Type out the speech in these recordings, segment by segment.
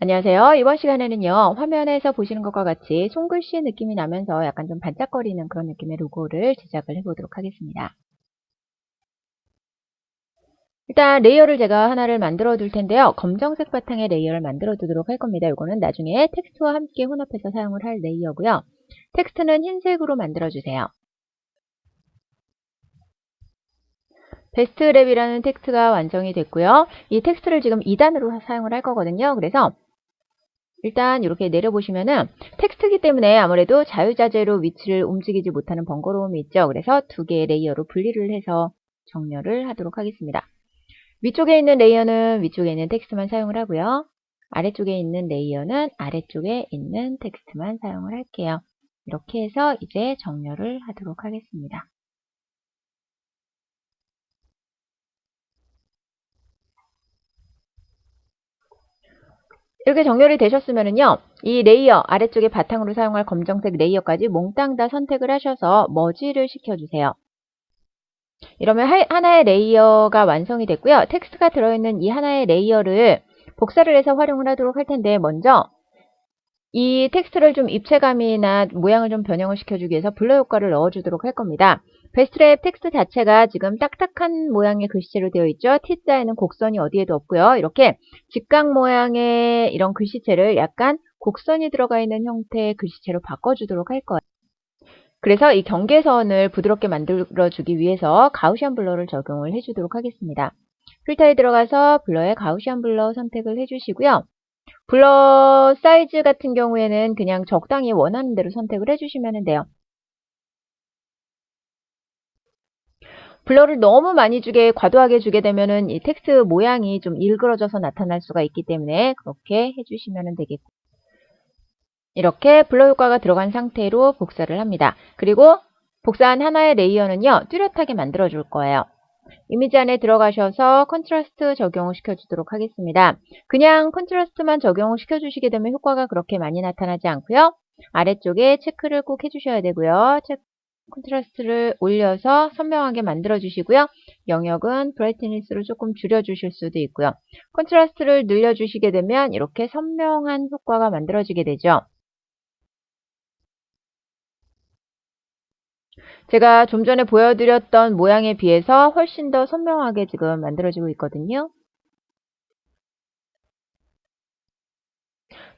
안녕하세요. 이번 시간에는요, 화면에서 보시는 것과 같이 손글씨 느낌이 나면서 약간 좀 반짝거리는 그런 느낌의 로고를 제작을 해보도록 하겠습니다. 일단 레이어를 제가 하나를 만들어 둘 텐데요. 검정색 바탕의 레이어를 만들어 두도록 할 겁니다. 이거는 나중에 텍스트와 함께 혼합해서 사용을 할 레이어고요. 텍스트는 흰색으로 만들어 주세요. 베스트랩이라는 텍스트가 완성이 됐고요. 이 텍스트를 지금 2단으로 사용을 할 거거든요. 그래서 일단 이렇게 내려보시면은 텍스트이기 때문에 아무래도 자유자재로 위치를 움직이지 못하는 번거로움이 있죠. 그래서 두 개의 레이어로 분리를 해서 정렬을 하도록 하겠습니다. 위쪽에 있는 레이어는 위쪽에 있는 텍스트만 사용을 하고요. 아래쪽에 있는 레이어는 아래쪽에 있는 텍스트만 사용을 할게요. 이렇게 해서 이제 정렬을 하도록 하겠습니다. 이렇게 정렬이 되셨으면은요, 이 레이어 아래쪽에 바탕으로 사용할 검정색 레이어까지 몽땅 다 선택을 하셔서 머지를 시켜주세요. 이러면 하나의 레이어가 완성이 됐고요. 텍스트가 들어있는 이 하나의 레이어를 복사를 해서 활용을 하도록 할 텐데, 먼저 이 텍스트를 좀 입체감이나 모양을 좀 변형을 시켜주기 위해서 블러 효과를 넣어주도록 할 겁니다. 베스트랩 텍스트 자체가 지금 딱딱한 모양의 글씨체로 되어 있죠. T자에는 곡선이 어디에도 없고요. 이렇게 직각 모양의 이런 글씨체를 약간 곡선이 들어가 있는 형태의 글씨체로 바꿔주도록 할 거예요. 그래서 이 경계선을 부드럽게 만들어주기 위해서 가우시안 블러를 적용을 해주도록 하겠습니다. 필터에 들어가서 블러에 가우시안 블러 선택을 해주시고요. 블러 사이즈 같은 경우에는 그냥 적당히 원하는 대로 선택을 해주시면 돼요. 블러를 너무 많이 과도하게 주게 되면은 이 텍스트 모양이 좀 일그러져서 나타날 수가 있기 때문에 그렇게 해주시면 되겠고. 이렇게 블러 효과가 들어간 상태로 복사를 합니다. 그리고 복사한 하나의 레이어는요, 뚜렷하게 만들어 줄 거예요. 이미지 안에 들어가셔서 컨트라스트 적용을 시켜주도록 하겠습니다. 그냥 컨트라스트만 적용을 시켜주시게 되면 효과가 그렇게 많이 나타나지 않고요. 아래쪽에 체크를 꼭 해주셔야 되고요. 컨트라스트를 올려서 선명하게 만들어 주시고요. 영역은 브라이트니스로 조금 줄여주실 수도 있고요. 컨트라스트를 늘려주시게 되면 이렇게 선명한 효과가 만들어지게 되죠. 제가 좀 전에 보여드렸던 모양에 비해서 훨씬 더 선명하게 지금 만들어지고 있거든요.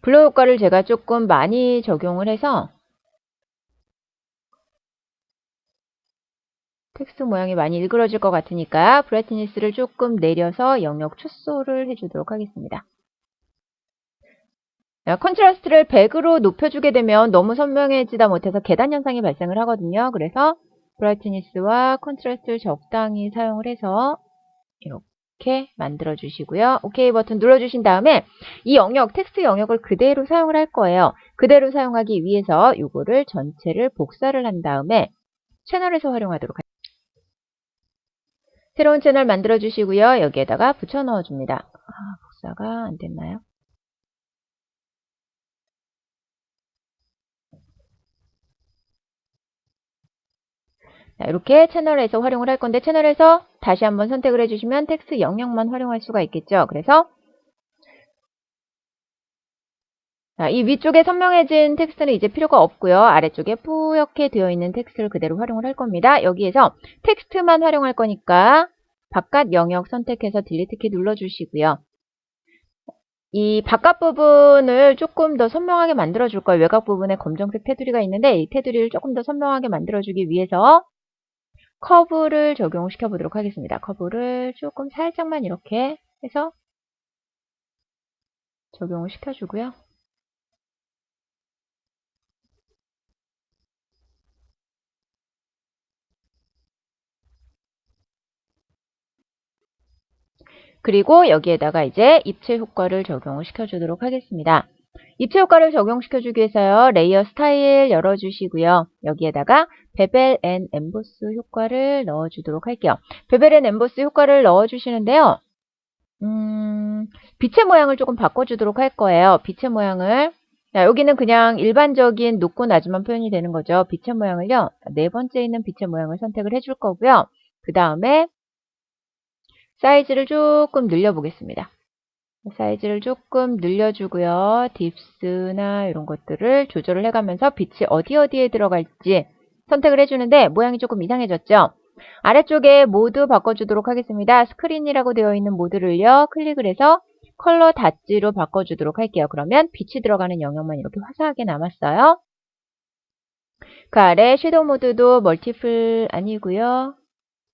블러 효과를 제가 조금 많이 적용을 해서 텍스트 모양이 많이 일그러질 것 같으니까 브라이트니스를 조금 내려서 영역 축소를 해주도록 하겠습니다. 컨트라스트를 100으로 높여주게 되면 너무 선명해지다 못해서 계단 현상이 발생을 하거든요. 그래서 브라이트니스와 컨트라스트를 적당히 사용을 해서 이렇게 만들어 주시고요. OK 버튼 눌러주신 다음에 이 영역, 텍스트 영역을 그대로 사용을 할 거예요. 그대로 사용하기 위해서 이거를 전체를 복사를 한 다음에 채널에서 활용하도록 할게요. 새로운 채널 만들어 주시고요. 여기에다가 붙여 넣어 줍니다. 복사가 안 됐나요? 자, 이렇게 채널에서 활용을 할 건데 채널에서 다시 한번 선택을 해주시면 텍스트 영역만 활용할 수가 있겠죠. 그래서 자, 이 위쪽에 선명해진 텍스트는 이제 필요가 없고요. 아래쪽에 뿌옇게 되어 있는 텍스트를 그대로 활용을 할 겁니다. 여기에서 텍스트만 활용할 거니까 바깥 영역 선택해서 딜리트 키 눌러주시고요. 이 바깥 부분을 조금 더 선명하게 만들어 줄 거예요. 외곽 부분에 검정색 테두리가 있는데 이 테두리를 조금 더 선명하게 만들어 주기 위해서 커브를 적용시켜 보도록 하겠습니다. 커브를 조금 살짝만 이렇게 해서 적용을 시켜주고요. 그리고 여기에다가 이제 입체 효과를 적용을 시켜주도록 하겠습니다. 입체 효과를 적용시켜주기 위해서요. 레이어 스타일 열어주시고요. 여기에다가 베벨 앤 엠보스 효과를 넣어주도록 할게요. 베벨 앤 엠보스 효과를 넣어주시는데요. 빛의 모양을 조금 바꿔주도록 할 거예요. 빛의 모양을 자, 여기는 그냥 일반적인 높고 낮으만 표현이 되는 거죠. 빛의 모양을요. 네 번째 있는 빛의 모양을 선택을 해줄 거고요. 그 다음에 사이즈를 조금 늘려보겠습니다. 사이즈를 조금 늘려주고요. 딥스나 이런 것들을 조절을 해가면서 빛이 어디에 들어갈지 선택을 해주는데 모양이 조금 이상해졌죠? 아래쪽에 모드 바꿔주도록 하겠습니다. 스크린이라고 되어 있는 모드를요. 클릭을 해서 컬러 닷지로 바꿔주도록 할게요. 그러면 빛이 들어가는 영역만 이렇게 화사하게 남았어요. 그 아래 섀도우 모드도 멀티플 아니고요.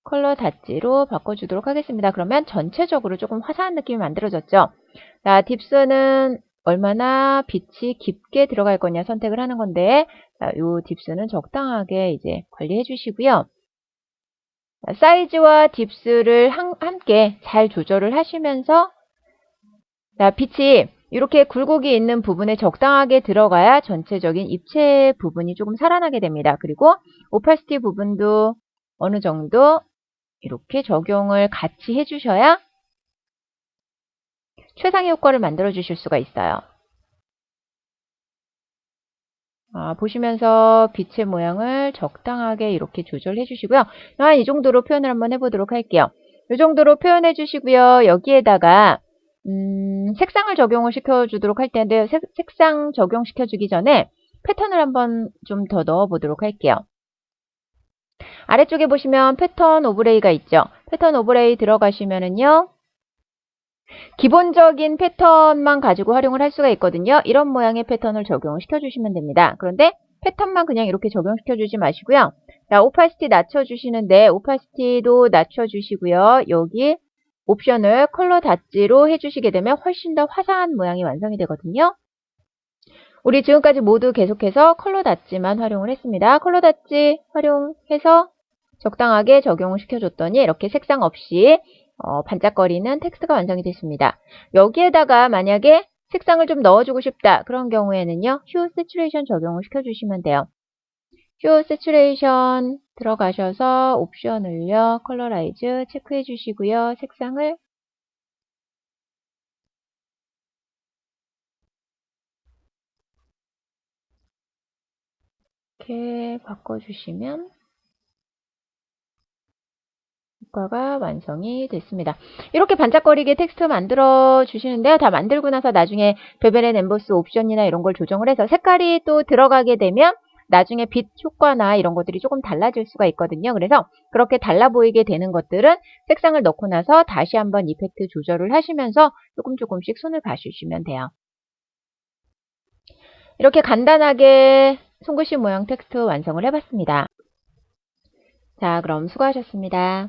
컬러 닷지로 바꿔주도록 하겠습니다. 그러면 전체적으로 조금 화사한 느낌이 만들어졌죠. 자, 딥스는 얼마나 빛이 깊게 들어갈 거냐 선택을 하는 건데, 자, 요 딥스는 적당하게 이제 관리해 주시고요. 사이즈와 딥스를 함께 잘 조절을 하시면서, 자, 빛이 이렇게 굴곡이 있는 부분에 적당하게 들어가야 전체적인 입체 부분이 조금 살아나게 됩니다. 그리고 오파시티 부분도 어느 정도 이렇게 적용을 같이 해주셔야 최상의 효과를 만들어 주실 수가 있어요. 보시면서 빛의 모양을 적당하게 이렇게 조절해 주시고요. 이 정도로 표현을 한번 해보도록 할게요. 이 정도로 표현해 주시고요. 여기에다가 색상을 적용을 시켜주도록 할 텐데 색상 적용시켜주기 전에 패턴을 한번 좀 더 넣어보도록 할게요. 아래쪽에 보시면 패턴 오브레이가 있죠. 패턴 오브레이 들어가시면은요. 기본적인 패턴만 가지고 활용을 할 수가 있거든요. 이런 모양의 패턴을 적용을 시켜주시면 됩니다. 그런데 패턴만 그냥 이렇게 적용시켜주지 마시고요. 자, 오파시티 낮춰주시는데 오파시티도 낮춰주시고요. 여기 옵션을 컬러 닷지로 해주시게 되면 훨씬 더 화사한 모양이 완성이 되거든요. 우리 지금까지 모두 계속해서 컬러 닷지만 활용을 했습니다. 컬러 닷지 활용해서 적당하게 적용을 시켜줬더니 이렇게 색상 없이 반짝거리는 텍스트가 완성이 됐습니다. 여기에다가 만약에 색상을 좀 넣어주고 싶다. 그런 경우에는요. 휴 세츄레이션 적용을 시켜주시면 돼요. 휴 세츄레이션 들어가셔서 옵션을요. 컬러라이즈 체크해 주시고요. 색상을 이렇게 바꿔주시면 효과가 완성이 됐습니다. 이렇게 반짝거리게 텍스트 만들어 주시는데요. 다 만들고 나서 나중에 베벨 앤 엠보스 옵션이나 이런 걸 조정을 해서 색깔이 또 들어가게 되면 나중에 빛 효과나 이런 것들이 조금 달라질 수가 있거든요. 그래서 그렇게 달라 보이게 되는 것들은 색상을 넣고 나서 다시 한번 이펙트 조절을 하시면서 조금씩 손을 봐주시면 돼요. 이렇게 간단하게 손글씨 모양 텍스트 완성을 해봤습니다. 자, 그럼 수고하셨습니다.